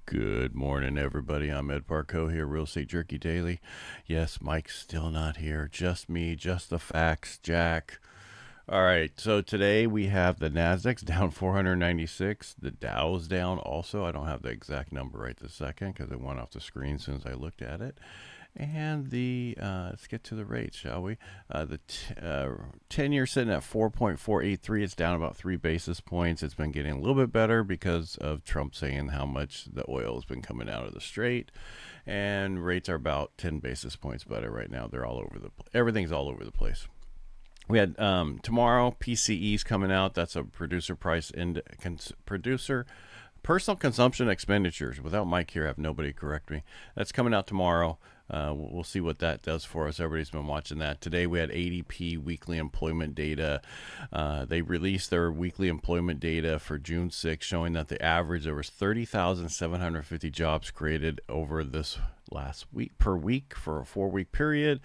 Good morning, everybody. I'm Ed Parcaut here, Real Estate Jerky Daily. Yes, Mike's still not here. Just me, just the facts, Jack. All right, so today we have the Nasdaq's down 496. The Dow's down also. I don't have the exact number right this second because it went off the screen as soon as I looked at it. And let's get to the rates, shall we? The 10-year sitting at 4.483. It's down about 3 basis points. It's been getting a little bit better because of Trump saying how much the oil has been coming out of the strait. And rates are about 10 basis points better right now. They're all over everything's all over the place. We had tomorrow PCE's coming out. That's a producer price personal consumption expenditures. Without Mike here, I have nobody correct me. That's coming out tomorrow. We'll see what that does for us. Everybody's been watching that. Today we had ADP weekly employment data. They released their weekly employment data for June 6th, showing that the average, there was 30,750 jobs created over this last week per week for a 4-week period,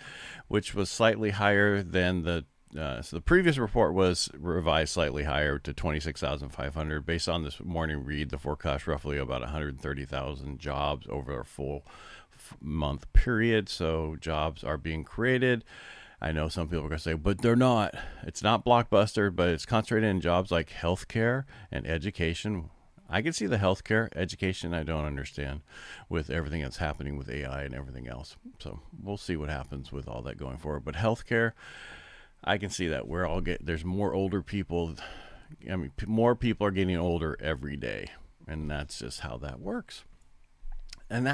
which was slightly higher than so the previous report was revised slightly higher to 26,500. Based on this morning read, the forecast roughly about 130,000 jobs over a full month period. So jobs are being created. I know some people are going to say, but they're not. It's not blockbuster, but it's concentrated in jobs like healthcare and education. I can see the healthcare, education, I don't understand with everything that's happening with AI and everything else. So we'll see what happens with all that going forward. But healthcare, I can see that there's more older people. I mean, more people are getting older every day, and that's just how that works. And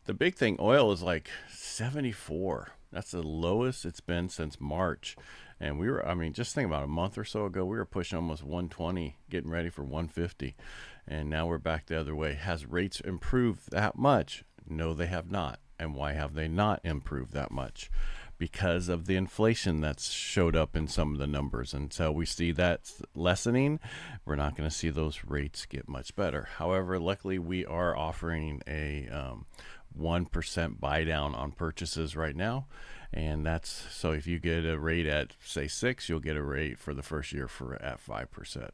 the big thing, oil is like 74. That's the lowest it's been since March. And just think about a month or so ago, we were pushing almost 120, getting ready for 150. And now we're back the other way. Has rates improved that much? No, they have not. And why have they not improved that much? Because of the inflation that's showed up in some of the numbers. Until we see that lessening, we're not going to see those rates get much better. However, luckily we are offering a 1% buy down on purchases right now. And that's so if you get a rate at say 6, you'll get a rate for the first year at 5%.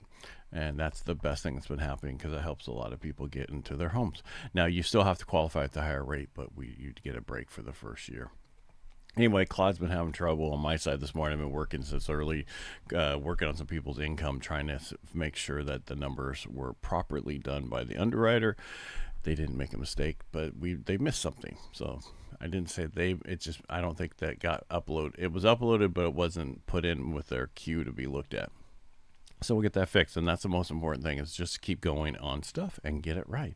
And that's the best thing that's been happening because it helps a lot of people get into their homes. Now you still have to qualify at the higher rate, but you get a break for the first year. Anyway, Claude's been having trouble on my side this morning. I've been working since early, working on some people's income, trying to make sure that the numbers were properly done by the underwriter. They didn't make a mistake, but they missed something. So I didn't say I don't think that got uploaded. It was uploaded, but it wasn't put in with their queue to be looked at. So we'll get that fixed, and that's the most important thing is just keep going on stuff and get it right.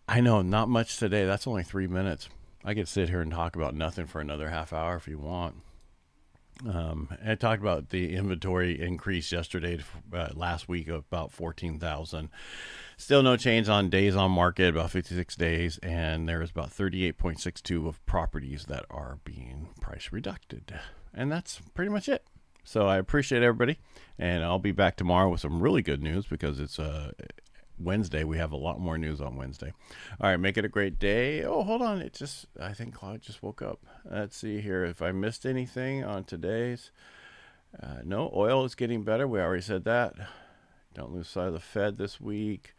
I know, not much today. That's only 3 minutes. I could sit here and talk about nothing for another half hour if you want. I talked about the inventory increase yesterday, last week of about 14,000. Still no change on days on market, about 56 days, and there is about 38.62 of properties that are being price reducted. And that's pretty much it. So I appreciate everybody, and I'll be back tomorrow with some really good news because it's Wednesday. We have a lot more news on Wednesday. All right, make it a great day. Oh, hold on. I think Claude just woke up. Let's see here if I missed anything on today's. No, oil is getting better. We already said that. Don't lose sight of the Fed this week.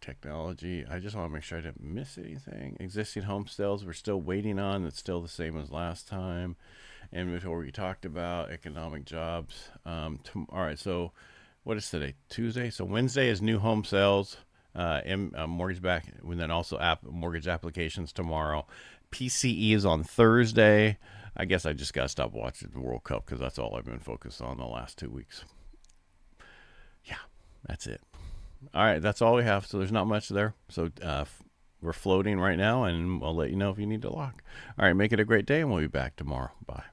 Technology. I just want to make sure I didn't miss anything. Existing home sales we're still waiting on. It's still the same as last time. Inventory we talked about. Economic jobs. All right, so what is today? Tuesday. So Wednesday is new home sales, mortgage back, and then also mortgage applications tomorrow. PCE is on Thursday. I guess I just got to stop watching the World Cup because that's all I've been focused on the last 2 weeks. Yeah, that's it. All right, that's all we have. So there's not much there. So we're floating right now, and I'll let you know if you need to lock. All right, make it a great day, and we'll be back tomorrow. Bye.